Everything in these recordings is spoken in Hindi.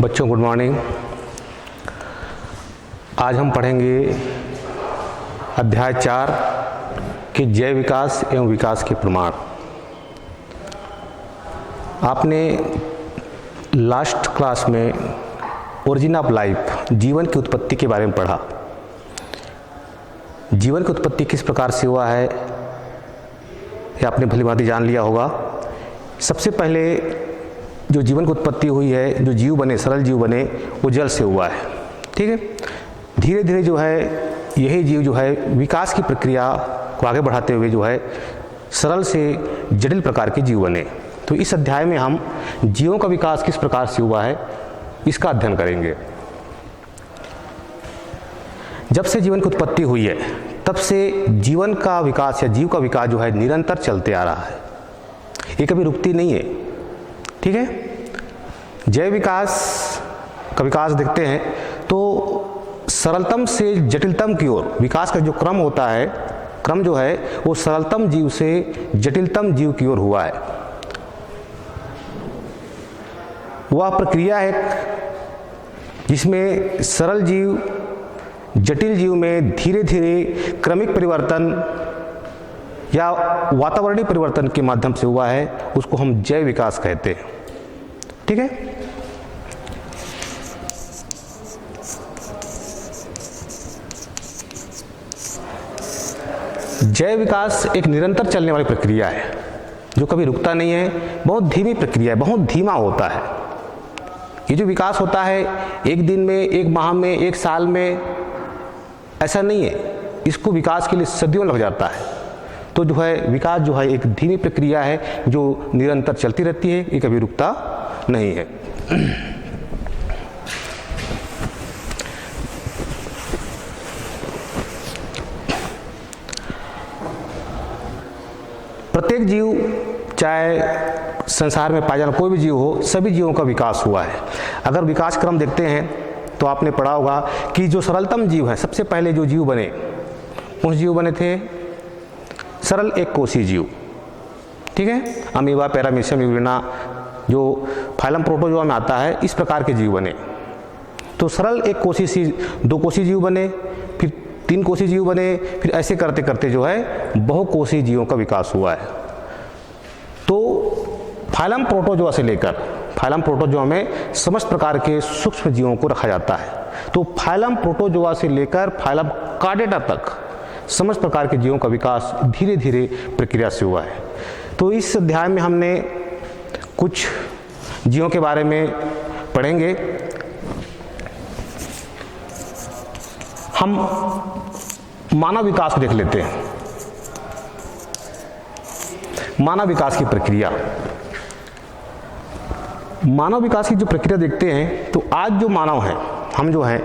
बच्चों गुड मॉर्निंग। आज हम पढ़ेंगे अध्याय 4 के जैव विकास एवं विकास के प्रमाण। आपने लास्ट क्लास में ओरिजिन ऑफ लाइफ, जीवन की उत्पत्ति के बारे में पढ़ा। जीवन की उत्पत्ति किस प्रकार से हुआ है ये आपने भली भांति जान लिया होगा। सबसे पहले जो जीवन की उत्पत्ति हुई है, जो जीव बने, सरल जीव बने, वो जल से हुआ है। ठीक है। धीरे धीरे जो है यही जीव जो है विकास की प्रक्रिया को आगे बढ़ाते हुए जो है सरल से जटिल प्रकार के जीव बने। तो इस अध्याय में हम जीवों का विकास किस प्रकार से हुआ है इसका अध्ययन करेंगे। जब से जीवन की उत्पत्ति हुई है तब से जीवन का विकास या जीव का विकास जो है निरंतर चलते आ रहा है, ये कभी रुकती नहीं है। ठीक है। जैव विकास का विकास देखते हैं तो सरलतम से जटिलतम की ओर विकास का जो क्रम होता है, क्रम जो है वो सरलतम जीव से जटिलतम जीव की ओर हुआ है। वह प्रक्रिया है जिसमें सरल जीव जटिल जीव में धीरे धीरे क्रमिक परिवर्तन या वातावरणीय परिवर्तन के माध्यम से हुआ है, उसको हम जैव विकास कहते हैं। ठीक है। जैव विकास एक निरंतर चलने वाली प्रक्रिया है जो कभी रुकता नहीं है। बहुत धीमी प्रक्रिया है, बहुत धीमा होता है। ये जो विकास होता है एक दिन में, एक माह में, एक साल में, ऐसा नहीं है। इसको विकास के लिए सदियों लग जाता है। तो जो है विकास जो है एक धीमी प्रक्रिया है जो निरंतर चलती रहती है, ये कभी रुकता नहीं है। प्रत्येक जीव, चाहे संसार में पाया जाने कोई भी जीव हो, सभी जीवों का विकास हुआ है। अगर विकास क्रम देखते हैं तो आपने पढ़ा होगा कि जो सरलतम जीव है, सबसे पहले जो जीव बने, उस जीव बने थे सरल एक कोशीय जीव। ठीक है। अमीबा, पैरामीशियम, यूरेना, जो फाइलम प्रोटोजोआ में आता है, इस प्रकार के जीव बने। तो सरल एक कोशीय, दो कोशीय जीव बने, फिर तीन कोशीय जीव बने, फिर ऐसे करते करते जो है बहुकोशीय जीवों का विकास हुआ है। तो फाइलम प्रोटोजोआ से लेकर, फाइलम प्रोटोजोआ में समस्त प्रकार के सूक्ष्म जीवों को रखा जाता है। तो फाइलम प्रोटोजोआ से लेकर फाइलम कार्डेटा तक समस्त प्रकार के जीवों का विकास धीरे धीरे प्रक्रिया से हुआ है। तो इस अध्याय में हमने कुछ जीवों के बारे में पढ़ेंगे। हम मानव विकास को देख लेते हैं। मानव विकास की प्रक्रिया, मानव विकास की जो प्रक्रिया देखते हैं तो आज जो मानव हैं, हम जो हैं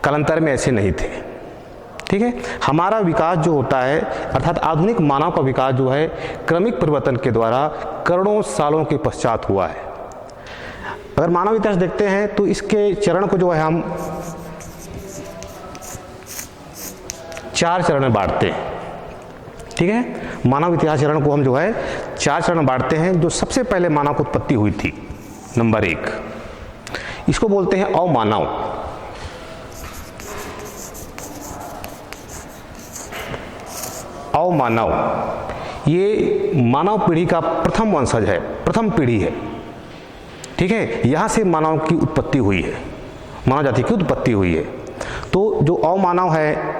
कालांतर में ऐसे नहीं थे। ठीक है। हमारा विकास जो होता है, अर्थात आधुनिक मानव का विकास जो है क्रमिक परिवर्तन के द्वारा करोड़ों सालों के पश्चात हुआ है। अगर मानव इतिहास देखते हैं तो इसके चरण को जो है हम 4 चरण में बांटते हैं। ठीक है। मानव इतिहास चरण को हम जो है 4 चरण में बांटते हैं। जो सबसे पहले मानव की उत्पत्ति हुई थी, नंबर 1, इसको बोलते हैं अमानव। अमानव ये मानव पीढ़ी का प्रथम वंशज है, प्रथम पीढ़ी है। ठीक है। यहां से मानव की उत्पत्ति हुई है, मानव जाति की उत्पत्ति हुई है। तो जो अमानव है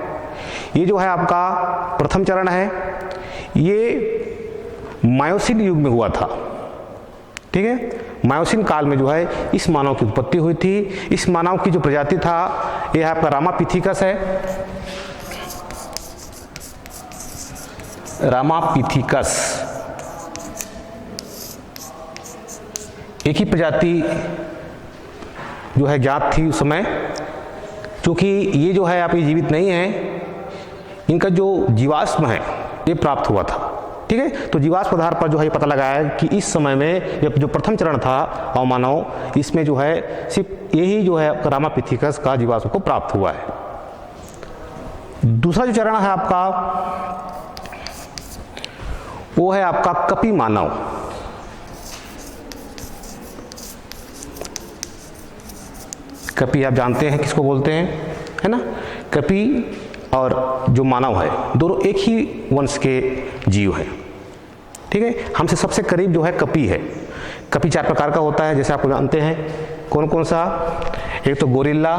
ये जो है आपका प्रथम चरण है। ये मायोसिन युग में हुआ था। ठीक है। मायोसिन काल में जो है इस मानव की उत्पत्ति हुई थी। इस मानव की जो प्रजाति था यह आपका रामापिथिकस है। रामापिथिकस एक ही प्रजाति जो है ज्ञात थी उस समय, क्योंकि ये जो है आप ये जीवित नहीं है, इनका जो जीवाश्म है ये प्राप्त हुआ था। ठीक है। तो जीवाश्म आधार पर जो है ये पता लगाया है कि इस समय में जो प्रथम चरण था अमानव, इसमें जो है सिर्फ यही जो है रामापिथिकस का जीवाश्म को प्राप्त हुआ है। दूसरा जो चरण है आपका वो है आपका कपी मानव। कपि आप जानते हैं किसको बोलते हैं, है ना। कपि और जो मानव है दोनों एक ही वंश के जीव हैं, ठीक है। हमसे सबसे करीब जो है कपि है। कपि 4 प्रकार का होता है, जैसे आप जानते हैं। कौन कौन सा? एक तो गोरिल्ला,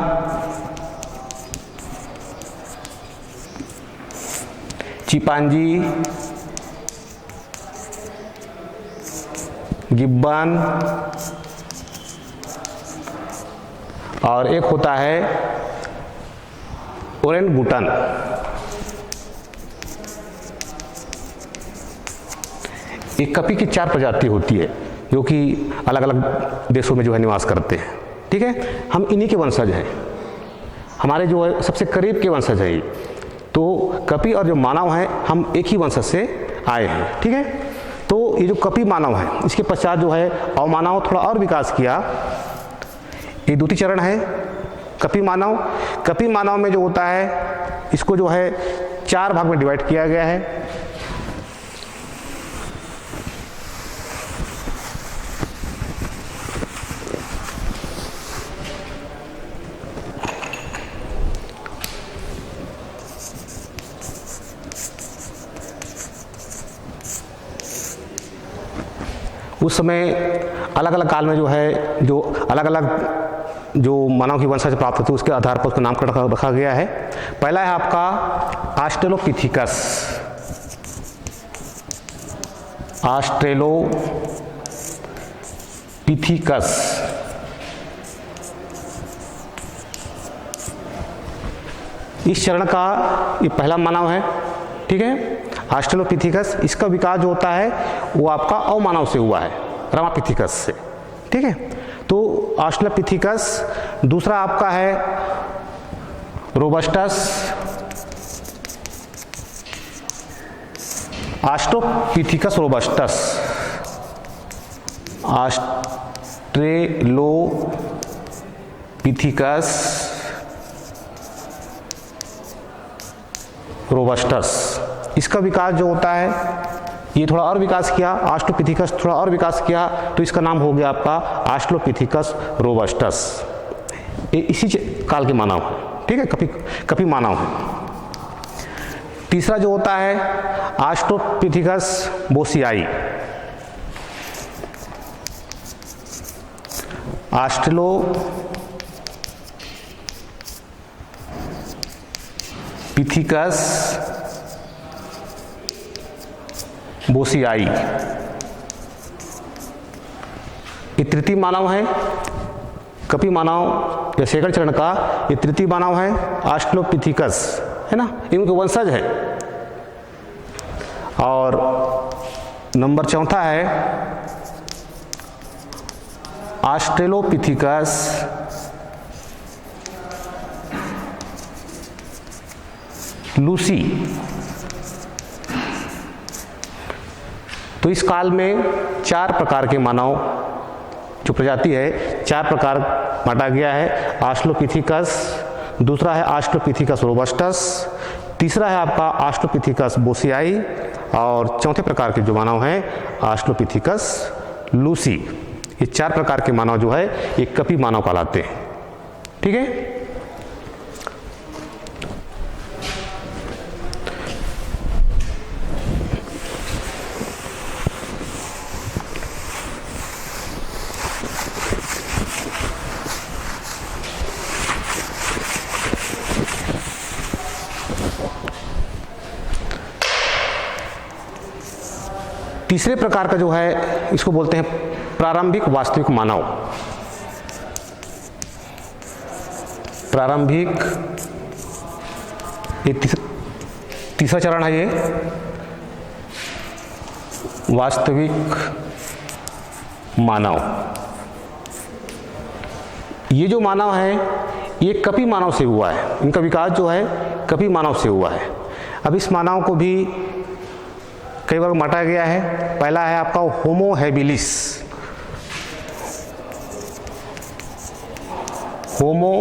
चिंपांजी, गिब्बन और एक होता है ओरेंगुटन। एक कपि की 4 प्रजाति होती है जो कि अलग अलग देशों में जो है निवास करते हैं, ठीक है। हम इन्हीं के वंशज हैं, हमारे जो है सबसे करीब के वंशज है ये। तो कपि और जो मानव हैं हम एक ही वंशज से आए हैं, ठीक है। तो ये जो कपि मानव है, इसके पश्चात जो है अवमानव थोड़ा और विकास किया। ये द्वितीय चरण है कपि मानव। कपि मानव में जो होता है इसको जो है 4 भाग में डिवाइड किया गया है। उस समय अलग अलग काल में जो है जो अलग अलग जो मानव की वंशज प्राप्त होती है उसके आधार पर उसका नामकरण रखा गया है। पहला है आपका ऑस्ट्रेलोपिथेकस। ऑस्ट्रेलोपिथेकस इस चरण का ये पहला मानव है, ठीक है। ऑस्ट्रेलोपिथेकस, इसका विकास जो होता है वो आपका अवमानव से हुआ है, रामापिथेकस से, ठीक है। तो ऑस्ट्रेलोपिथेकस। दूसरा आपका है robustus. Australopithecus robustus, Australopithecus robustus. इसका विकास जो होता है ये थोड़ा और विकास किया, ऑस्ट्रेलोपिथेकस थोड़ा और विकास किया, तो इसका नाम हो गया आपका ऑस्ट्रेलोपिथेकस रोबस्टस। ये इसी काल के मानव है, ठीक है, कपि मानव है। तीसरा जो होता है ऑस्ट्रेलोपिथेकस बोसियाई। ऑस्ट्रेलोपिथेकस बोसियाई, ये तृतीय मानव है कपि मानव या सेकंड चरण का। ये तृतीय मानव है ऑस्ट्रेलोपिथेकस, है ना, इनके वंशज है। और नंबर चौथा है ऑस्ट्रेलोपिथेकस लूसी। तो इस काल में 4 प्रकार के मानव जो प्रजाति है 4 प्रकार बांटा गया है। ऑस्ट्रेलोपिथेकस, दूसरा है ऑस्ट्रेलोपिथेकस रोबस्टस, तीसरा है आपका ऑस्ट्रेलोपिथेकस बोसियाई और चौथे प्रकार के जो मानव हैं ऑस्ट्रेलोपिथेकस लूसी। ये 4 प्रकार के मानव जो है ये कपि मानव कहलाते हैं, ठीक है। तीसरे प्रकार का जो है इसको बोलते हैं प्रारंभिक वास्तविक मानव। प्रारंभिक, ये तीसरा चरण है, ये वास्तविक मानव। ये जो मानव है ये कपि मानव से हुआ है, इनका विकास जो है कपि मानव से हुआ है। अब इस मानव को भी कई बार बांटा गया है। पहला है आपका होमो हैबिलिस। होमो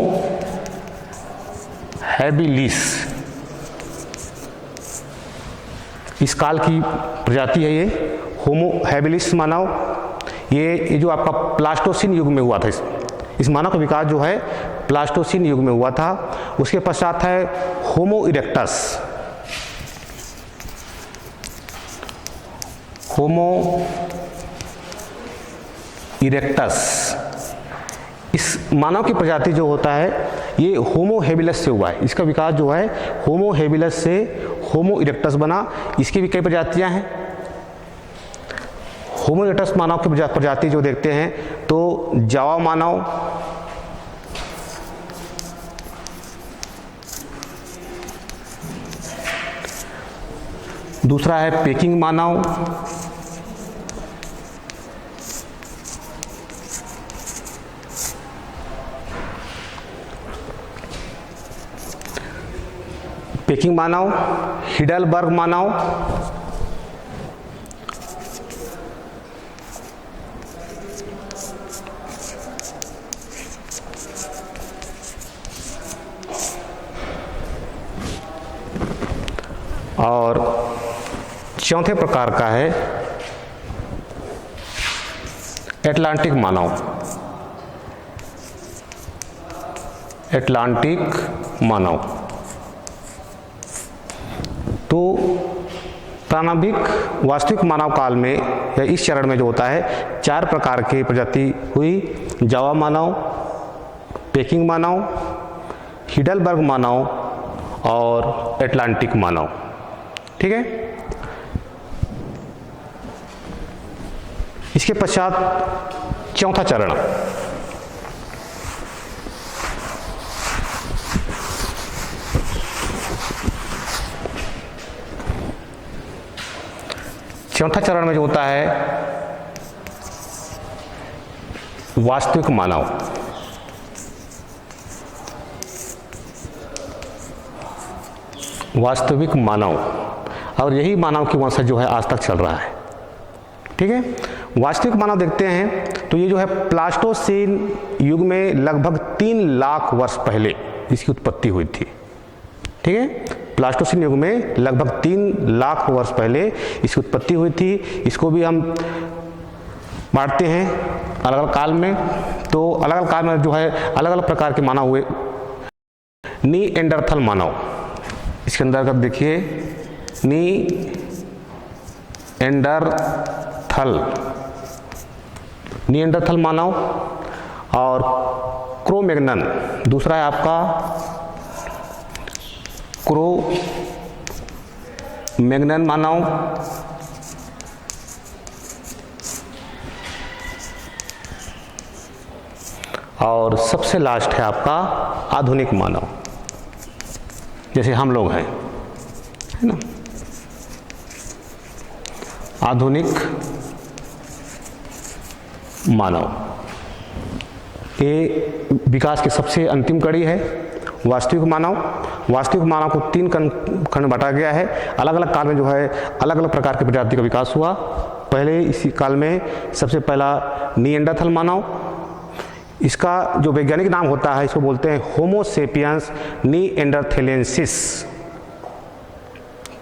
हैबिलिस इस काल की प्रजाति है, ये होमो हैबिलिस मानव। ये जो आपका प्लास्टोसिन युग में हुआ था, इस मानव का विकास जो है प्लास्टोसीन युग में हुआ था। उसके पश्चात है होमो इरेक्टस। होमो इरेक्टस, इस मानव की प्रजाति जो होता है ये होमो हेबिलस से हुआ है। इसका विकास जो है होमो हेबिलस से होमो इरेक्टस बना। इसकी भी कई प्रजातियां हैं। होमो इरेक्टस मानव की प्रजाति जो देखते हैं तो जावा मानव, दूसरा है पेकिंग मानव, पेकिंग मानव, हिडलबर्ग मानव, और चौथे प्रकार का है एटलांटिक मानव। एटलांटिक मानव तो प्रारंभिक वास्तविक मानव काल में या इस चरण में जो होता है 4 प्रकार की प्रजाति हुई। जावा मानव, पेकिंग मानव, हिडलबर्ग मानव और एटलांटिक मानव। ठीक है। इसके पश्चात चौथा चरण, चौथा चरण में जो होता है वास्तविक मानव। वास्तविक मानव, और यही मानव की वंशज जो है आज तक चल रहा है। ठीक है। वास्तविक मानव देखते हैं तो ये जो है प्लास्टोसीन युग में लगभग 3 लाख वर्ष पहले इसकी उत्पत्ति हुई थी। ठीक है। प्लास्टोसीन युग में लगभग 3 लाख वर्ष पहले इसकी उत्पत्ति हुई थी। इसको भी हम बांटते हैं अलग अलग काल में। तो अलग अलग काल में जो है अलग अलग प्रकार के मानव हुए। नीएंडरथल मानव, इसके अंतर्गत देखिए नीएंडरथल मानव, और क्रोमैग्नन दूसरा है आपका क्रोमैग्नन मानव, और सबसे लास्ट है आपका आधुनिक मानव, जैसे हम लोग हैं, है ना। आधुनिक मानव ये विकास की सबसे अंतिम कड़ी है। वास्तविक मानव, वास्तविक मानव को 3 खंड बांटा गया है। अलग अलग काल में जो है अलग अलग प्रकार की प्रजाति का विकास हुआ। पहले इसी काल में सबसे पहला नीएंडरथल मानव, इसका जो वैज्ञानिक नाम होता है इसको बोलते हैं होमो सेपियंस नीएंडरथेलेंसिस।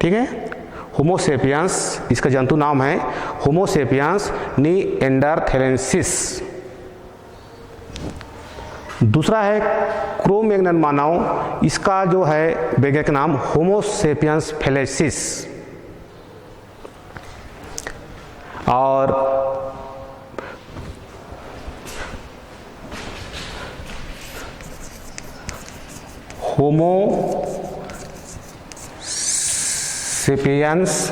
ठीक है। होमो सेपियंस इसका जंतु नाम है होमो सेपियंस नीएंडरथेलेंसिस। दूसरा है क्रोमैग्नन मानव, इसका जो है वैज्ञानिक नाम होमो सेपियंस फेलेसिस। और होमो सेपियंस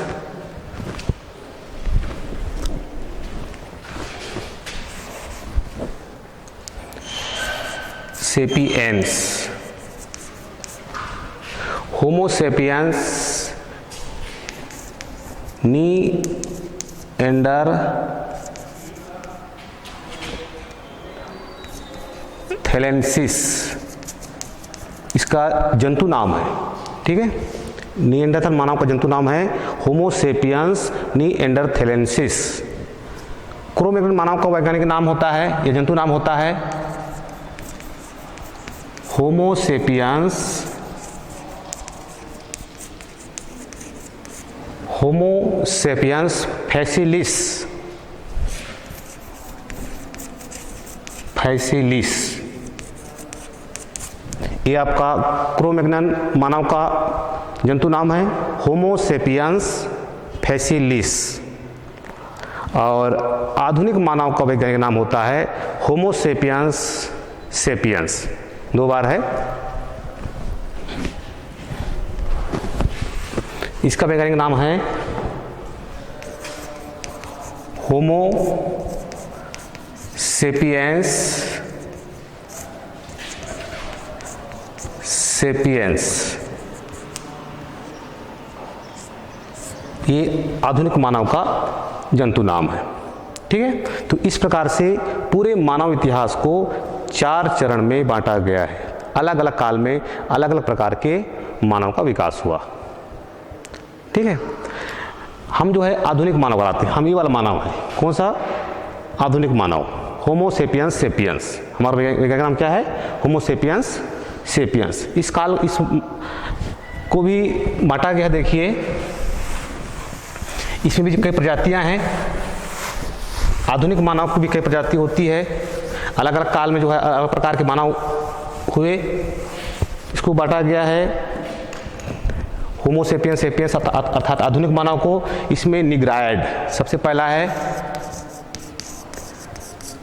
सेपियंस, होमो सेपियंस नीएंडरथेलेंसिस इसका जंतु नाम है। ठीक है। नीएंडरथल मानव का जंतु नाम है होमो सेपियंस नीएंडरथेलेंसिस। क्रोमैग्नन मानव का वैज्ञानिक नाम होता है, यह जंतु नाम होता है होमो सेपियंस फैसिलिस। ये आपका क्रो-मैग्नन मानव का जंतु नाम है, होमो सेपियंस फैसिलिस। और आधुनिक मानव का वैज्ञानिक नाम होता है होमो सेपियंस सेपियंस। 2 बार है। इसका वैज्ञानिक नाम है होमो सेपियंस सेपियंस। ये आधुनिक मानव का जंतु नाम है। ठीक है, तो इस प्रकार से पूरे मानव इतिहास को 4 चरण में बांटा गया है। अलग अलग काल में अलग अलग प्रकार के मानव का विकास हुआ। ठीक है, हम जो है आधुनिक मानव बनाते हैं। हम ये वाला मानव है, कौन सा? आधुनिक मानव, होमो सेपियंस सेपियंस। हमारा वैज्ञानिक नाम क्या है? होमो सेपियंस सेपियंस। इस काल इस को भी बांटा गया। देखिए, इसमें भी कई प्रजातियां हैं। आधुनिक मानव की भी कई प्रजाति होती है। अलग अलग काल में जो है अलग प्रकार के मानव हुए। इसको बांटा गया है होमो सेपियंस सेपियंस अर्थात आधुनिक मानव को। इसमें निग्रायड सबसे पहला है,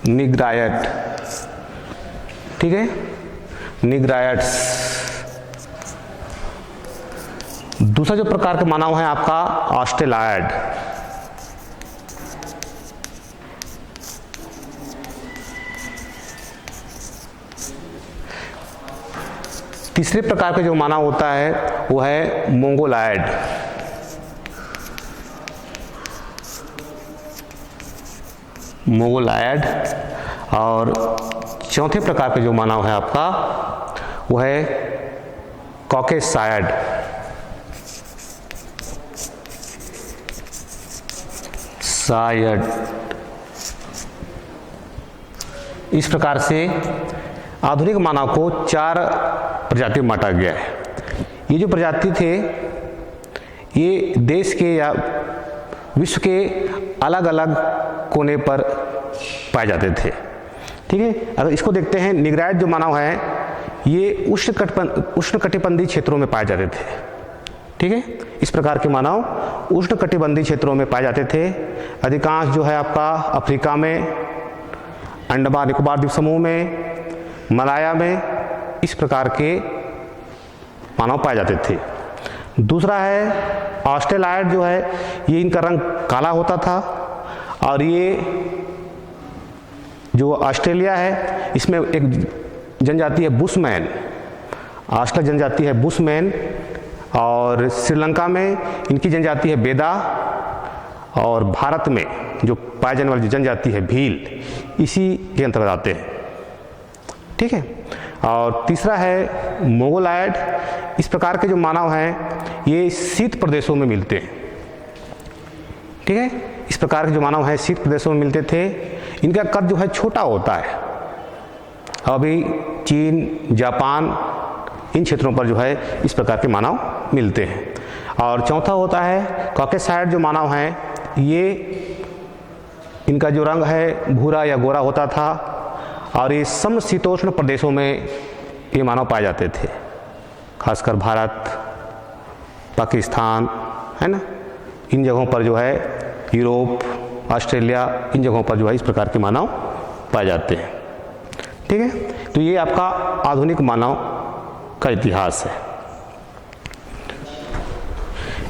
निग्रायड। ठीक है, निग्रायड्स। दूसरा जो प्रकार के मानव है आपका ऑस्ट्रेलॉयड। तीसरे प्रकार के जो मानव होता है वो है मोंगोलॉयड। मोंगोलॉयड। और चौथे प्रकार के जो मानव है आपका वो है कॉकेसायड। सायड। इस प्रकार से आधुनिक मानव को 4 प्रजाति में बांटा गया है। ये जो प्रजाति थे ये देश के या विश्व के अलग अलग कोने पर पाए जाते थे। ठीक है, अगर इसको देखते हैं, निग्रायड जो मानव है ये उष्णकटिबंधीय क्षेत्रों में पाए जाते थे। ठीक है, इस प्रकार के मानव उष्णकटिबंधीय क्षेत्रों में पाए जाते थे। अधिकांश जो है आपका अफ्रीका में, अंडमान निकोबार द्वीप समूह में, मलाया में इस प्रकार के मानव पाए जाते थे। दूसरा है ऑस्ट्रेलॉयड जो है, ये इनका रंग काला होता था। और ये जो ऑस्ट्रेलिया है इसमें एक जनजाति है बुशमैन। ऑस्ट्रेलिया जनजाति है बुशमैन। और श्रीलंका में इनकी जनजाति है बेदा। और भारत में जो पाए जाने वाली जनजाति है भील, इसी के अंतर्गत आते हैं। ठीक है, और तीसरा है मोंगोलॉयड। इस प्रकार के जो मानव हैं ये शीत प्रदेशों में मिलते हैं। ठीक है, इस प्रकार के जो मानव हैं शीत प्रदेशों में मिलते थे। इनका कद जो है छोटा होता है। अभी चीन, जापान इन क्षेत्रों पर जो है इस प्रकार के मानव मिलते हैं। और चौथा होता है कॉकेसायड जो मानव हैं, ये इनका जो रंग है भूरा या गोरा होता था। और ये समशीतोष्ण प्रदेशों में ये मानव पाए जाते थे, खासकर भारत, पाकिस्तान, है ना, इन जगहों पर जो है, यूरोप, ऑस्ट्रेलिया, इन जगहों पर जो है इस प्रकार के मानव पाए जाते हैं। ठीक है, तो ये आपका आधुनिक मानव का इतिहास है।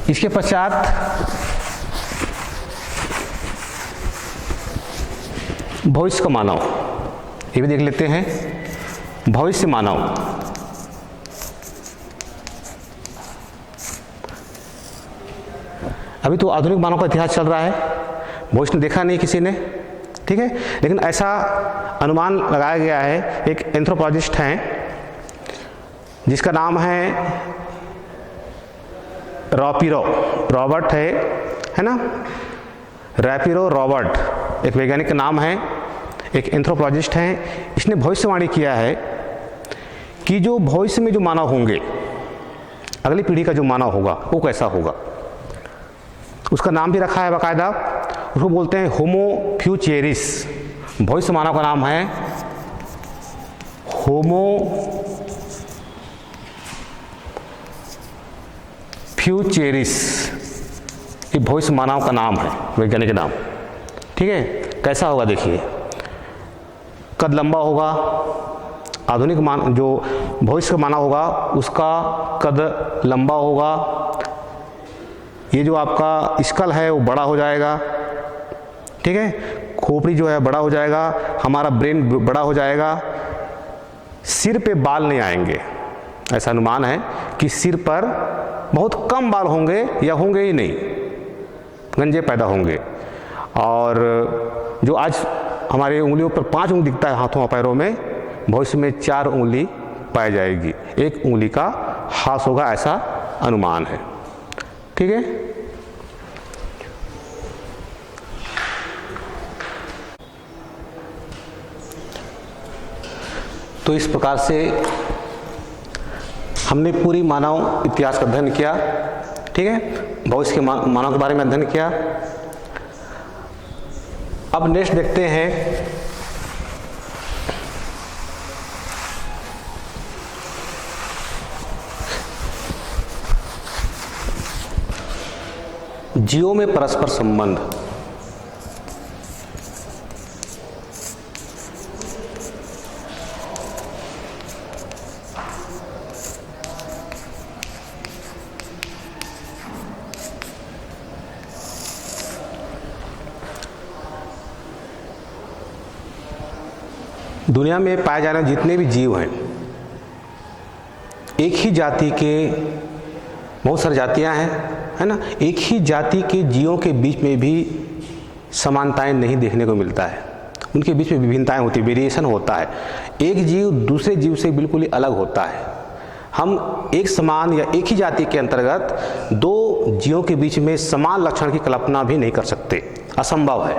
इसके पश्चात भविष्य का मानव, ये भी देख लेते हैं। भविष्य मानव, अभी तो आधुनिक मानव का इतिहास चल रहा है, भविष्य ने देखा नहीं किसी ने। ठीक है, लेकिन ऐसा अनुमान लगाया गया है, एक एंथ्रोपोलॉजिस्ट हैं जिसका नाम है रॉपिरो रॉबर्ट है ना, रैपिरो रॉबर्ट एक वैज्ञानिक का नाम है, एक एंथ्रोपोलॉजिस्ट हैं। इसने भविष्यवाणी किया है कि जो भविष्य में जो मानव होंगे, अगली पीढ़ी का जो मानव होगा वो कैसा होगा। उसका नाम भी रखा है बाकायदा, उसको बोलते हैं होमो फ्यूचेरिस। भविष्य मानव का नाम है होमो फ्यूचेरिस, ये भविष्य मानव का नाम है, वैज्ञानिक नाम। ठीक है, कैसा होगा देखिए, कद लंबा होगा, आधुनिक मान जो भविष्य का मानव होगा उसका कद लंबा होगा, ये जो आपका स्कल है वो बड़ा हो जाएगा। ठीक है, खोपड़ी जो है बड़ा हो जाएगा, हमारा ब्रेन बड़ा हो जाएगा, सिर पे बाल नहीं आएंगे। ऐसा अनुमान है कि सिर पर बहुत कम बाल होंगे या होंगे ही नहीं, गंजे पैदा होंगे। और जो आज हमारे उंगलियों पर 5 उंगली दिखता है हाथों और पैरों में, भविष्य में 4 उंगली पाई जाएगी, 1 उंगली का हाथ होगा, ऐसा अनुमान है। ठीक है, तो इस प्रकार से हमने पूरी मानव इतिहास का अध्ययन किया। ठीक है, भविष्य के मानव के बारे में अध्ययन किया। अब नेक्स्ट देखते हैं जीवों में परस्पर संबंध। दुनिया में पाए जाने जितने भी जीव हैं, एक ही जाति के, बहुत सारी जातियां हैं, है ना, एक ही जाति के जीवों के बीच में भी समानताएं नहीं देखने को मिलता है, उनके बीच में विभिन्नताएं होती है, वेरिएशन होता है। एक जीव दूसरे जीव से बिल्कुल ही अलग होता है। हम एक समान या एक ही जाति के अंतर्गत 2 जीवों के बीच में समान लक्षण की कल्पना भी नहीं कर सकते, असंभव है।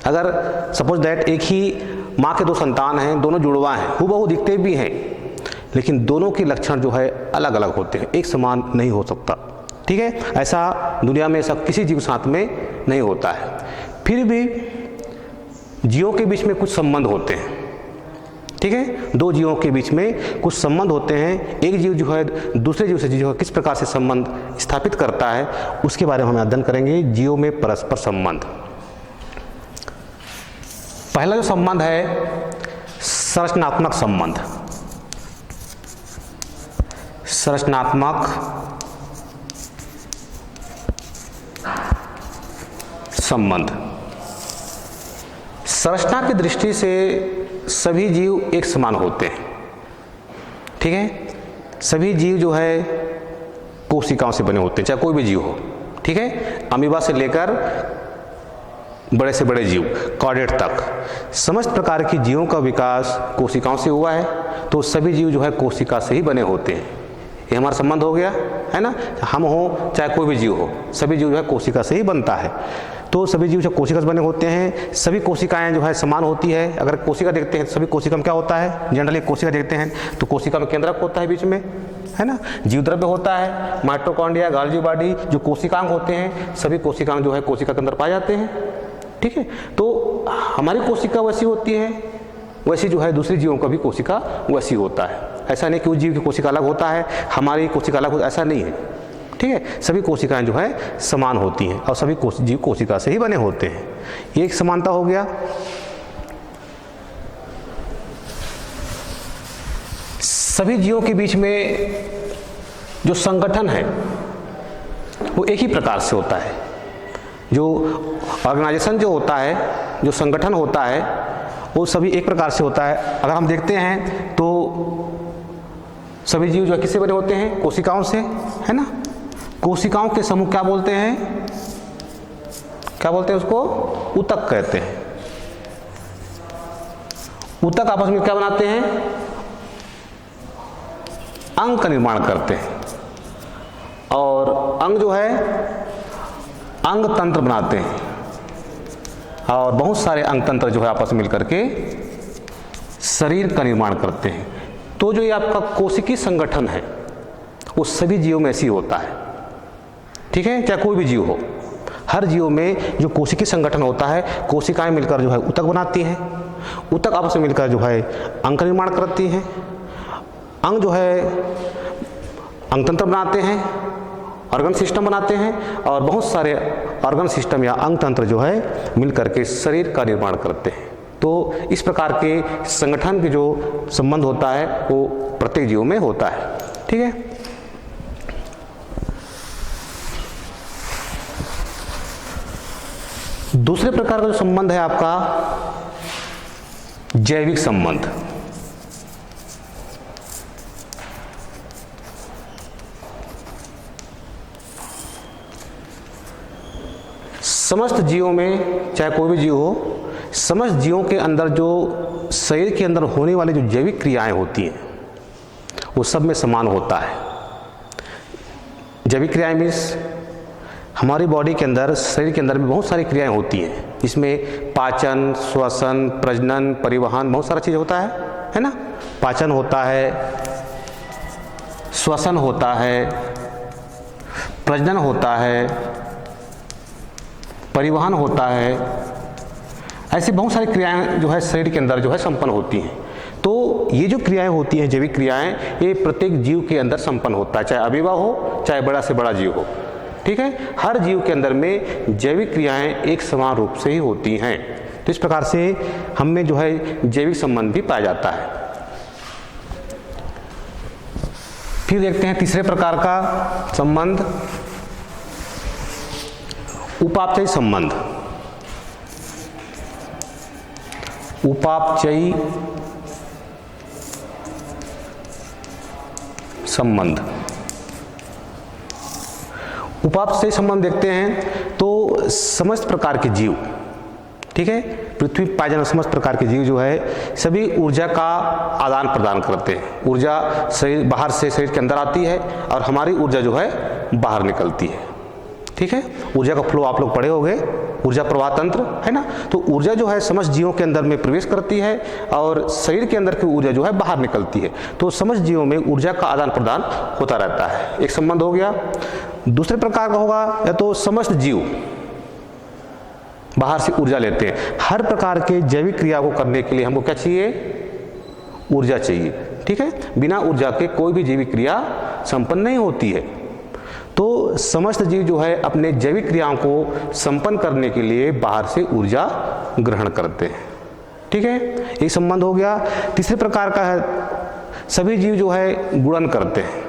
अगर सपोज दैट एक ही माँ के 2 संतान हैं, दोनों जुड़वा हैं, हूबहू दिखते भी हैं, लेकिन दोनों के लक्षण जो है अलग अलग होते हैं, एक समान नहीं हो सकता। ठीक है, ऐसा दुनिया में ऐसा किसी जीव साथ में नहीं होता है। फिर भी जीवों के बीच में कुछ संबंध होते हैं। ठीक है, 2 जीवों के बीच में कुछ संबंध होते हैं। एक जीव जो है दूसरे जीव से जो है किस प्रकार से संबंध स्थापित करता है, उसके बारे में हम अध्ययन करेंगे, जीवों में परस्पर संबंध। पहला जो संबंध है संरचनात्मक संबंध। संरचनात्मक संबंध, संरचना की दृष्टि से सभी जीव एक समान होते हैं। ठीक है, सभी जीव जो है कोशिकाओं से बने होते हैं, चाहे कोई भी जीव हो। ठीक है, अमीबा से लेकर बड़े से बड़े जीव कॉर्डेट तक समस्त प्रकार की जीवों का विकास कोशिकाओं से हुआ है, तो सभी जीव जो है कोशिका से ही बने होते हैं। ये हमारा संबंध हो गया, है ना, हम हो चाहे कोई भी जीव हो, सभी जीव जो है कोशिका से ही बनता है। तो सभी जीव जो कोशिका से बने होते हैं, सभी कोशिकाएं जो है समान होती है। अगर कोशिका देखते हैं तो सभी कोशिका में क्या होता है, जनरली कोशिका देखते हैं तो कोशिका में केंद्रक होता है बीच में, है ना, जीव द्रव्य होता है, माइटोकॉन्ड्रिया, गोल्गी बॉडी, जो कोशिकांग होते हैं, सभी कोशिकांग जो है कोशिका के अंदर पाए जाते हैं। ठीक है, तो हमारी कोशिका वैसी होती है, वैसी जो है दूसरे जीवों का भी कोशिका वैसी होता है। ऐसा नहीं कि उस जीव की कोशिका अलग होता है, हमारी कोशिका अलग होता है, ऐसा नहीं है। ठीक है, सभी कोशिकाएं जो है समान होती हैं और सभी जीव कोशिका से ही बने होते हैं। ये एक समानता हो गया। सभी जीवों के बीच में जो संगठन है वो एक ही प्रकार से होता है। जो ऑर्गेनाइजेशन जो होता है, जो संगठन होता है, वो सभी एक प्रकार से होता है। अगर हम देखते हैं तो सभी जीव जो है किससे बने होते हैं, कोशिकाओं से, है ना। कोशिकाओं के समूह क्या बोलते हैं, क्या बोलते हैं उसको, ऊतक कहते हैं। ऊतक आपस में क्या बनाते हैं, अंग का निर्माण करते हैं, और अंग जो है अंग तंत्र बनाते हैं, और बहुत सारे अंग तंत्र जो है आपस में मिलकर के शरीर का निर्माण करते हैं। तो जो ये आपका कोशिकीय संगठन है वो सभी जीवों में ऐसी होता है। ठीक है, चाहे कोई भी जीव हो, हर जीव में जो कोशिकीय संगठन होता है, कोशिकाएं मिलकर जो है ऊतक बनाती हैं, ऊतक आपस में मिलकर जो है अंग का निर्माण करती हैं, अंग जो है अंग तंत्र बनाते हैं, ऑर्गन सिस्टम बनाते हैं और बहुत सारे ऑर्गन सिस्टम या अंग तंत्र जो है मिल करके शरीर का निर्माण करते हैं। तो इस प्रकार के संगठन के जो संबंध होता है वो प्रत्येक जीव में होता है। ठीक है। दूसरे प्रकार का जो संबंध है आपका जैविक संबंध। समस्त जीवों में, चाहे कोई भी जीव हो, समस्त जीवों के अंदर जो शरीर के अंदर होने वाली जो जैविक क्रियाएं होती हैं वो सब में समान होता है। जैविक क्रियाएं मीन्स हमारी बॉडी के अंदर, शरीर के अंदर में बहुत सारी क्रियाएं होती हैं, जिसमें पाचन, श्वसन, प्रजनन, परिवहन, बहुत सारा चीज़ होता है ना। पाचन होता है, श्वसन होता है, प्रजनन होता है, परिवहन होता है। ऐसी बहुत सारी क्रियाएं जो है शरीर के अंदर जो है संपन्न होती हैं। तो ये जो क्रियाएं होती हैं, जैविक क्रियाएं, ये प्रत्येक जीव के अंदर संपन्न होता है, चाहे अमीबा हो, चाहे बड़ा से बड़ा जीव हो। ठीक है। हर जीव के अंदर में जैविक क्रियाएं एक समान रूप से ही होती हैं। तो इस प्रकार से हम में जो है जैविक संबंध भी पाया जाता है। फिर देखते हैं तीसरे प्रकार का संबंध, उपापचयी संबंध। उपापचयी संबंध। उपापचयी संबंध देखते हैं तो समस्त प्रकार के जीव, ठीक है, पृथ्वी पर पाए जाने समस्त प्रकार के जीव जो है सभी ऊर्जा का आदान प्रदान करते हैं। ऊर्जा शरीर बाहर से शरीर के अंदर आती है और हमारी ऊर्जा जो है बाहर निकलती है। ठीक है। ऊर्जा का फ्लो आप लोग पढ़े होंगे, ऊर्जा प्रवाह तंत्र, है ना। तो ऊर्जा जो है समस्त जीवों के अंदर में प्रवेश करती है और शरीर के अंदर की ऊर्जा जो है बाहर निकलती है। तो समस्त जीवों में ऊर्जा का आदान प्रदान होता रहता है। एक संबंध हो गया। दूसरे प्रकार का होगा या तो समस्त जीव बाहर से ऊर्जा लेते हैं। हर प्रकार के जैविक क्रिया को करने के लिए हमको क्या चाहिए? ऊर्जा चाहिए। ठीक है। बिना ऊर्जा के कोई भी जैविक क्रिया संपन्न नहीं होती है। तो समस्त जीव जो है अपने जैविक क्रियाओं को संपन्न करने के लिए बाहर से ऊर्जा ग्रहण करते हैं। ठीक है। ये संबंध हो गया। तीसरे प्रकार का है, सभी जीव जो है गुणन करते हैं,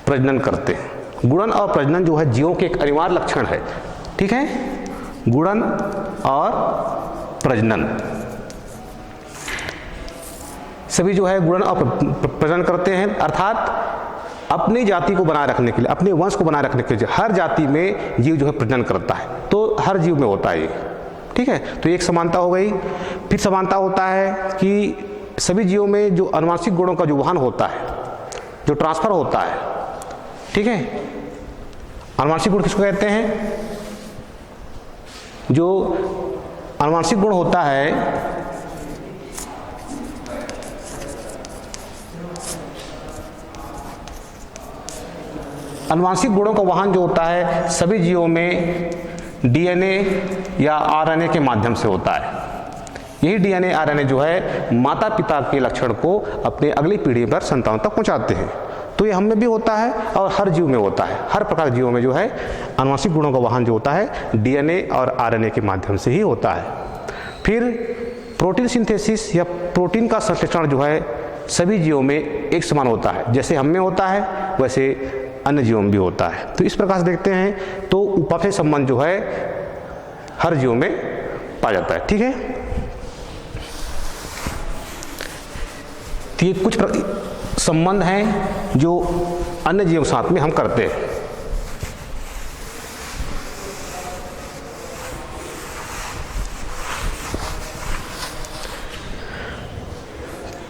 प्रजनन करते हैं। गुणन और प्रजनन जो है जीवों के एक अनिवार्य लक्षण है। ठीक है। गुणन और प्रजनन, सभी जो है गुणन और प्रजनन करते हैं, अर्थात अपनी जाति को बनाए रखने के लिए, अपने वंश को बनाए रखने के लिए हर जाति में जीव जो है प्रजनन करता है। तो हर जीव में होता है ये। ठीक है। तो एक समानता हो गई। फिर समानता होता है कि सभी जीवों में जो अनुवांशिक गुणों का जो वहन होता है, जो ट्रांसफर होता है, ठीक है। अनुवांशिक गुण किसको कहते हैं? जो अनुवांशिक गुण होता है अनुवांशिक गुणों का वहन जो होता है सभी जीवों में डीएनए या आरएनए के माध्यम से होता है। यही डीएनए आरएनए जो है माता पिता के लक्षण को अपने अगली पीढ़ी पर संतानों तक पहुंचाते हैं। तो ये हम में भी होता है और हर जीव में होता है। हर प्रकार के जीवों में जो है अनुवांशिक गुणों का वहन जो होता है डीएनए और आरएनए के माध्यम से ही होता है। फिर प्रोटीन सिंथेसिस या प्रोटीन का संश्लेषण जो है सभी जीवों में एक समान होता है। जैसे हम में होता है वैसे अन्य जीवों में भी होता है। तो इस प्रकार से देखते हैं तो उपापचयी संबंध जो है हर जीवों में पाया जाता है। ठीक है। तो ये कुछ संबंध हैं जो अन्य जीवों के साथ में हम करते हैं।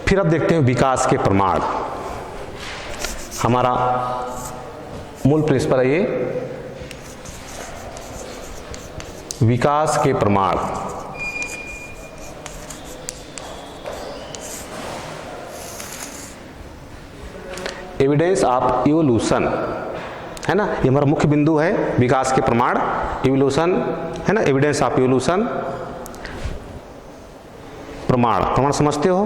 फिर अब देखते हैं विकास के प्रमाण। हमारा मूल प्रिंसिपल है ये विकास के प्रमाण। एविडेंस ऑफ इवोल्यूशन, है ना। ये हमारा मुख्य बिंदु है, विकास के प्रमाण, इवोल्यूशन, है ना। एविडेंस ऑफ इवोल्यूशन, प्रमाण। प्रमाण समझते हो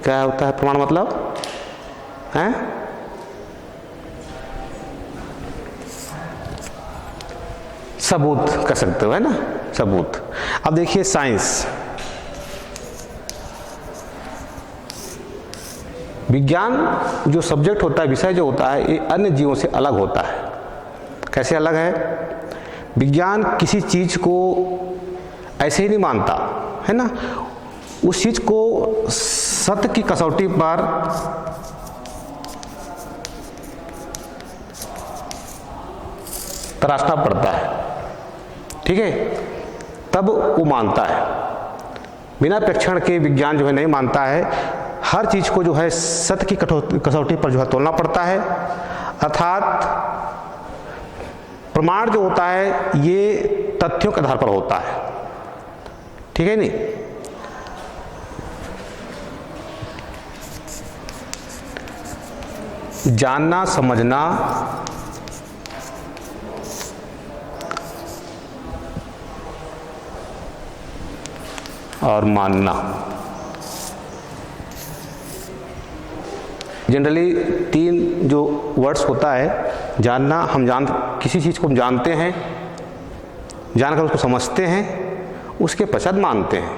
क्या होता है? प्रमाण मतलब है सबूत कह सकते हो, है ना, सबूत। अब देखिए साइंस, विज्ञान जो सब्जेक्ट होता है, विषय जो होता है, ये अन्य जीवों से अलग होता है। कैसे अलग है? विज्ञान किसी चीज को ऐसे ही नहीं मानता, है ना, उस चीज को सत्य की कसौटी पर तराशना पड़ता है, ठीक है, तब वो मानता है। बिना परीक्षण के विज्ञान जो है नहीं मानता है। हर चीज को जो है सत्य की कसौटी पर जो है तोलना पड़ता है। अर्थात प्रमाण जो होता है ये तथ्यों के आधार पर होता है, ठीक है नहीं। जानना, समझना और मानना, जनरली तीन जो वर्ड्स होता है, जानना, हम किसी चीज़ को हम जानते हैं, जानकर उसको समझते हैं, उसके पश्चात मानते हैं।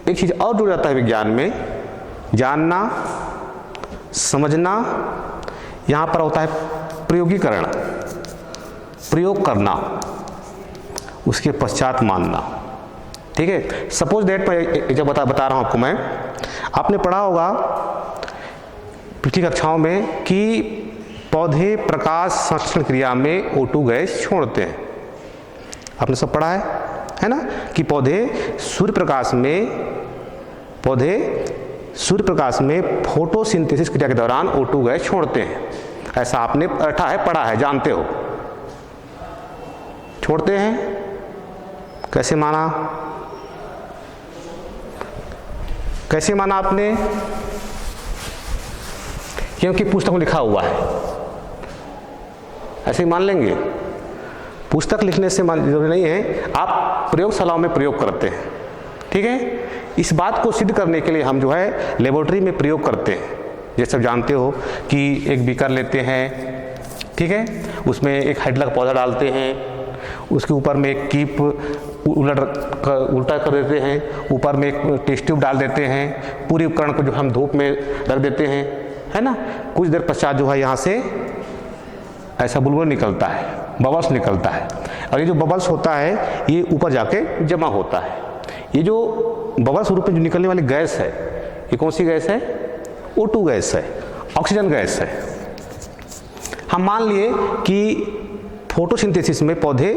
एक चीज़ और जुड़ जाता है विज्ञान में, जानना, समझना, यहाँ पर होता है प्रयोगीकरण, प्रयोग करना, उसके पश्चात मानना, ठीक है। सपोज दैट मैं जब बता रहा हूँ आपको, मैं, आपने पढ़ा होगा पिछली कक्षाओं में कि पौधे प्रकाश संश्लेषण क्रिया में O2 गैस छोड़ते हैं। आपने सब पढ़ा है ना, कि पौधे सूर्य प्रकाश में फोटोसिंथेसिस क्रिया के दौरान O2 गैस छोड़ते हैं। ऐसा आपने पढ़ा है, जानते हो। छोड़ते हैं, कैसे माना? कैसे माना आपने? क्योंकि पुस्तक में लिखा हुआ है, ऐसे ही मान लेंगे? पुस्तक लिखने से जरूरी नहीं है, आप प्रयोगशालाओं में प्रयोग करते हैं, ठीक है। इस बात को सिद्ध करने के लिए हम जो है लेबोरेटरी में प्रयोग करते हैं। जैसे आप जानते हो कि एक बीकर लेते हैं, ठीक है, उसमें एक हाइड्रा का पौधा डालते हैं, उसके ऊपर में एक कीप उल्टा कर देते हैं, ऊपर में एक टेस्ट ट्यूब डाल देते हैं, पूरे उपकरण को जो हम धूप में रख देते हैं, है ना। कुछ देर पश्चात जो है यहाँ से ऐसा बुलबुला निकलता है, बबल्स निकलता है, और ये जो बबल्स होता है ये ऊपर जाके जमा होता है। ये जो बबल्स रूप में जो निकलने वाली गैस है, ये कौन सी गैस है? O2 गैस है, ऑक्सीजन गैस है। हम मान लिए कि फोटोसिंथेसिस में पौधे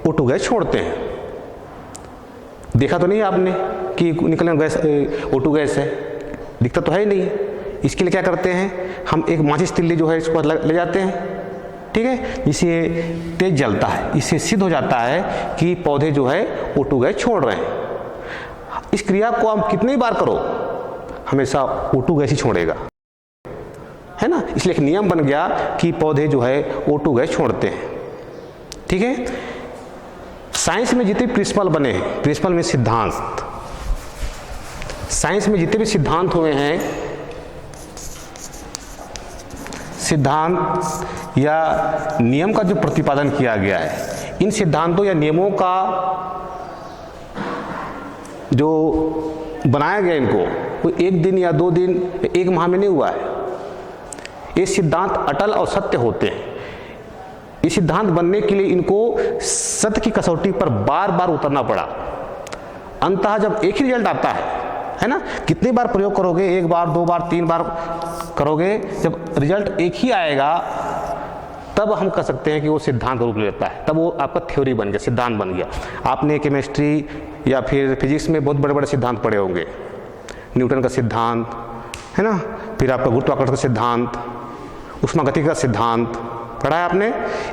O2 गैस छोड़ते हैं। देखा तो नहीं आपने कि निकलने वाली गैस O2 गैस है, दिखता तो है ही नहीं। इसके लिए क्या करते हैं, हम एक माचिस तिल्ली जो है इसको ले जाते हैं, ठीक है, जिससे तेज जलता है। इससे सिद्ध हो जाता है कि पौधे जो है O2 गैस छोड़ रहे हैं। इस क्रिया को हम कितनी बार करो, हमेशा O2 गैस ही छोड़ेगा, है ना। इसलिए एक नियम बन गया कि पौधे जो है O2 गैस छोड़ते हैं, ठीक है। साइंस में जितने प्रिंसिपल बने हैं, प्रिंसिपल में सिद्धांत, साइंस में जितने भी सिद्धांत हुए हैं, सिद्धांत या नियम का जो प्रतिपादन किया गया है, इन सिद्धांतों या नियमों का जो बनाया गया, इनको कोई एक दिन या 2 दिन, 1 माह में नहीं हुआ है। ये सिद्धांत अटल और सत्य होते हैं। ये सिद्धांत बनने के लिए इनको सत्य की कसौटी पर बार बार उतरना पड़ा। अंततः जब एक ही रिजल्ट आता है ना, कितनी बार प्रयोग करोगे, 1 बार, 2 बार, 3 बार करोगे, जब रिजल्ट एक ही आएगा तब हम कह सकते हैं कि वो सिद्धांत रूप लेता है, तब वो आपका थ्योरी बन गया, सिद्धांत बन गया। आपने केमिस्ट्री या फिर फिजिक्स में बहुत बड़े बड़े सिद्धांत पढ़े होंगे, न्यूटन का सिद्धांत, है ना, फिर आपका गुरुत्वाकर्षण का सिद्धांत, उष्मागतिकी का सिद्धांत पढ़ा है आपने।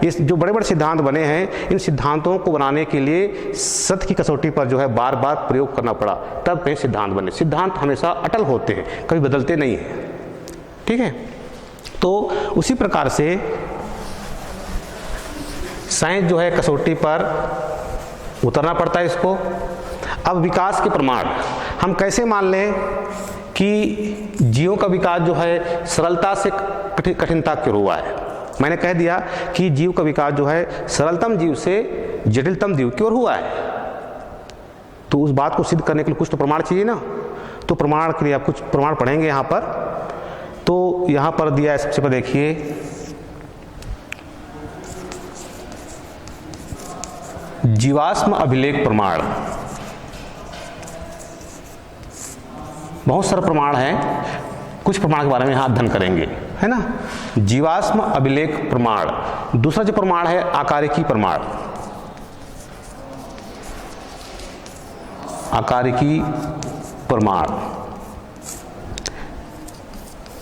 ये जो बड़े बड़े सिद्धांत बने हैं, इन सिद्धांतों को बनाने के लिए सत्य की कसौटी पर जो है बार बार प्रयोग करना पड़ा, तब कहीं सिद्धांत बने। सिद्धांत हमेशा अटल होते हैं, कभी बदलते नहीं हैं, ठीक है। तो उसी प्रकार से साइंस जो है कसौटी पर उतरना पड़ता है इसको। अब विकास के प्रमाण हम कैसे मान लें कि जीवों का विकास जो है सरलता से कठिनता की ओर हुआ है। मैंने कह दिया कि जीव का विकास जो है सरलतम जीव से जटिलतम जीव की ओर हुआ है। तो उस बात को सिद्ध करने के लिए कुछ तो प्रमाण चाहिए ना। तो प्रमाण के लिए आप कुछ प्रमाण पढ़ेंगे यहाँ पर। तो यहाँ पर दिया है, सबसे पहले देखिए, जीवाश्म अभिलेख प्रमाण। बहुत सारे प्रमाण हैं, कुछ प्रमाण के बारे में यहाँ अध्ययन करेंगे, है ना। जीवाश्म अभिलेख प्रमाण। दूसरा जो प्रमाण है आकारिकी प्रमाण। आकारिकी प्रमाण।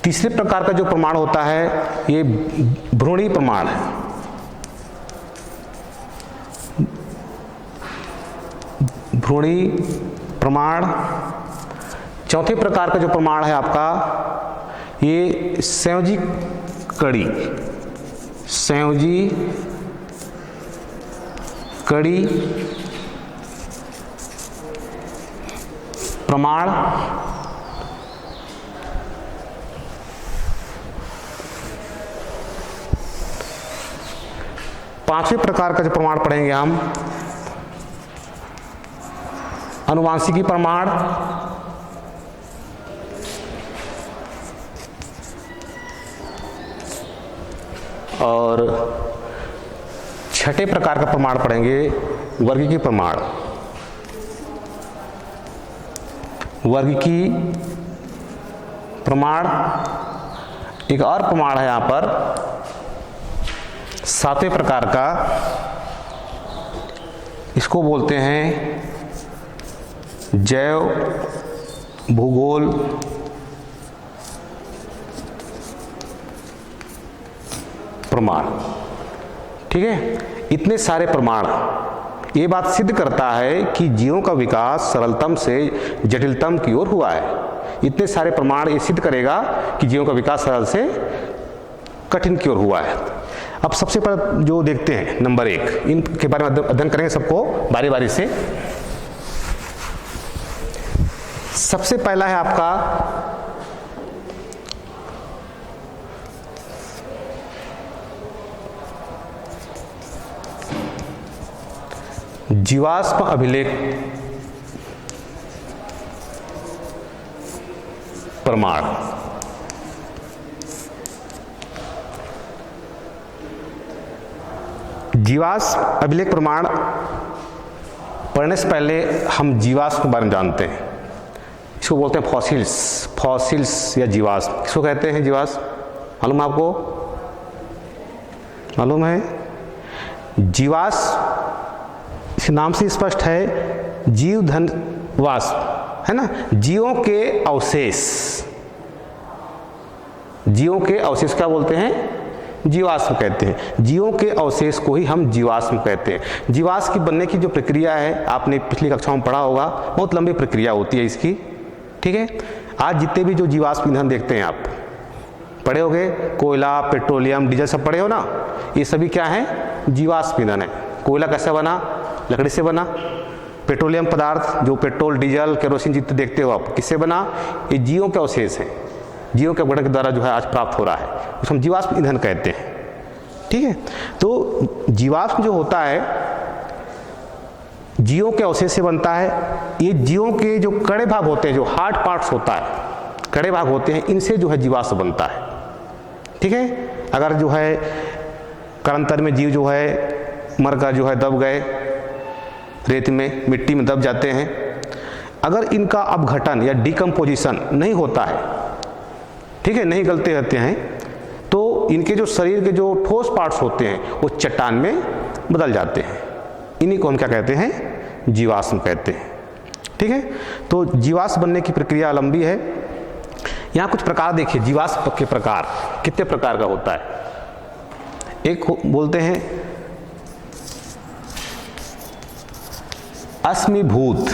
तीसरे प्रकार का जो प्रमाण होता है ये भ्रूणी प्रमाण है। भ्रूणी प्रमाण। चौथे प्रकार का जो प्रमाण है आपका ये संयोजी कड़ी। संयोजी कड़ी प्रमाण। पांचवें प्रकार का जो प्रमाण पढ़ेंगे हम आनुवांशिकी प्रमाण। और छठे प्रकार का प्रमाण पढ़ेंगे वर्गीकी प्रमाण। वर्गीकी प्रमाण। एक और प्रमाण है यहां पर सातवें प्रकार का, इसको बोलते हैं जैव भूगोल प्रमाण। ठीक है, इतने सारे प्रमाण ये बात सिद्ध करता है कि जीवों का विकास सरलतम से जटिलतम की ओर हुआ है। इतने सारे प्रमाण ये सिद्ध करेगा कि जीवों का विकास सरल से कठिन की ओर हुआ है। अब सबसे पहले जो देखते हैं नंबर 1, इनके बारे में अध्ययन करेंगे सबको बारी बारी से। सबसे पहला है आपका जीवाश्म अभिलेख प्रमाण। जीवाश्म अभिलेख प्रमाण पढ़ने से पहले हम जीवाश्म के बारे में जानते हैं। इसको बोलते हैं फॉसिल्स। फॉसिल्स या जीवाश्म किसको कहते हैं? जीवाश्म मालूम है आपको? मालूम है? जीवाश्म इस नाम से स्पष्ट है, जीव धन वाष्प, है ना। जीवों के अवशेष। जीवों के अवशेष क्या बोलते हैं? जीवाश्म कहते हैं। जीवों के अवशेष को ही हम जीवाश्म कहते हैं। जीवाश्म की बनने की जो प्रक्रिया है आपने पिछली कक्षा में पढ़ा होगा, बहुत लंबी प्रक्रिया होती है इसकी। ठीक है, आज जितने भी जो जीवाश्म ईंधन देखते हैं आप पढ़े होंगे, कोयला, पेट्रोलियम, डीजल सब पढ़े हो ना, ये सभी क्या है? जीवाश्म ईंधन है। कोयला कैसे बना? लकड़ी से बना। पेट्रोलियम पदार्थ जो पेट्रोल, डीजल, केरोसिन जितने देखते हो आप, किससे बना? ये जीवों के अवशेष हैं। जीवों के बढ़ने के द्वारा जो है आज प्राप्त हो रहा है, उसको हम जीवाश्म ईंधन कहते हैं। ठीक है, तो जीवाश्म जो होता है जीवों के अवशेष से बनता है। ये जीवों के जो कड़े भाग होते हैं, जो हार्ड पार्ट्स होता है, कड़े भाग होते हैं, इनसे जो है जीवाश्म बनता है। ठीक है, अगर जो है कालांतर में जीव जो है मरकर जो है दब गए, रेत में, मिट्टी में दब जाते हैं, अगर इनका अपघटन या डिकम्पोजिशन नहीं होता है, ठीक है, नहीं गलते रहते हैं, तो इनके जो शरीर के जो ठोस पार्ट्स होते हैं वो चट्टान में बदल जाते हैं। इन्हीं को हम क्या कहते हैं? जीवाश्म कहते हैं। ठीक है, तो जीवाश्म बनने की प्रक्रिया लंबी है। यहाँ कुछ प्रकार देखिए, जीवाश्म के प्रकार कितने प्रकार का होता है। एक बोलते हैं अश्मीभूत।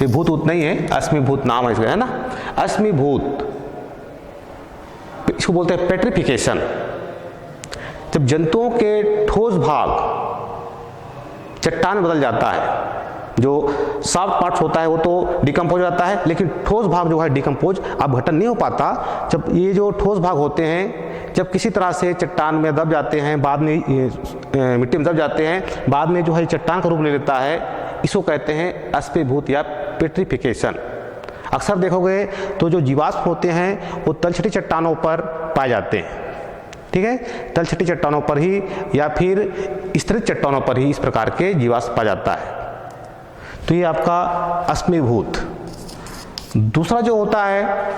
ये भूत उतना ही है, अश्मीभूत नाम है इसका, है ना। अश्मीभूत, इसको बोलते हैं पेट्रिफिकेशन। जब जंतुओं के ठोस भाग चट्टान में बदल जाता है, जो सॉफ्ट पार्ट्स होता है वो तो डिकम्पोज हो जाता है, लेकिन ठोस भाग जो है डिकम्पोज अपघटन नहीं हो पाता। जब ये जो ठोस भाग होते हैं जब किसी तरह से चट्टान में दब जाते हैं, बाद में मिट्टी में दब जाते हैं, बाद में जो है चट्टान का रूप ले लेता है, इसको कहते हैं अश्मीभूत या पेट्रिफिकेशन। अक्सर देखोगे तो जो जीवाश्म होते हैं वो तलछटी चट्टानों पर पाए जाते हैं, ठीक है, तलछटी चट्टानों पर ही या फिर स्तरित चट्टानों पर ही इस प्रकार के जीवाश्म पाया जाता है। तो ये आपका अश्मीभूत। दूसरा जो होता है,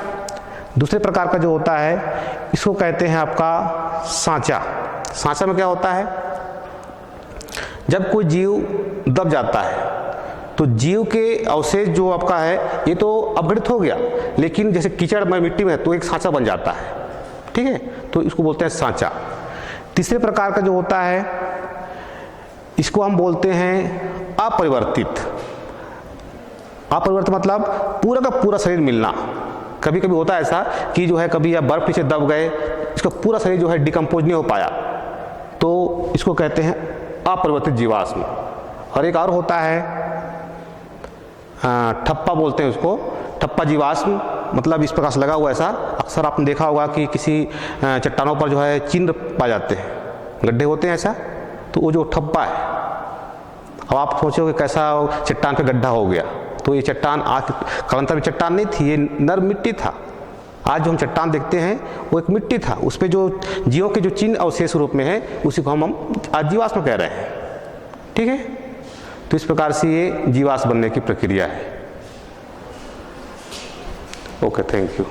दूसरे प्रकार का जो होता है, इसको कहते हैं आपका सांचा। सांचा में क्या होता है, जब कोई जीव दब जाता है तो जीव के अवशेष जो आपका है ये तो अपघटित हो गया, लेकिन जैसे कीचड़ में मिट्टी में तो एक सांचा बन जाता है, ठीक है, तो इसको बोलते हैं सांचा। तीसरे प्रकार का जो होता है इसको हम बोलते हैं अपरिवर्तित। अपरिवर्तित मतलब पूरा का पूरा शरीर मिलना। कभी कभी होता है ऐसा कि जो है कभी आप बर्फ नीचे दब गए, इसका पूरा शरीर जो है डिकम्पोज नहीं हो पाया, तो इसको कहते हैं अपरिवर्तित जीवाश्म। और एक और होता है ठप्पा बोलते हैं उसको, ठप्पा जीवाश्म, मतलब इस प्रकार से लगा हुआ ऐसा। अक्सर आपने देखा होगा कि किसी चट्टानों पर जो है चिन्ह पाए जाते हैं, गड्ढे होते हैं ऐसा, तो वो जो ठप्पा है। अब आप सोचोगे कैसा चट्टान पे गड्ढा हो गया, तो ये चट्टान आज कालांतर में चट्टान नहीं थी, ये नर्म मिट्टी था। आज जो हम चट्टान देखते हैं वो एक मिट्टी था, उस पर जो जीवों के जो चिन्ह अवशेष रूप में है उसी को हम आज जीवाश्म कह रहे हैं, ठीक है। तो इस प्रकार से ये जीवाश्म बनने की प्रक्रिया है। Okay, thank you.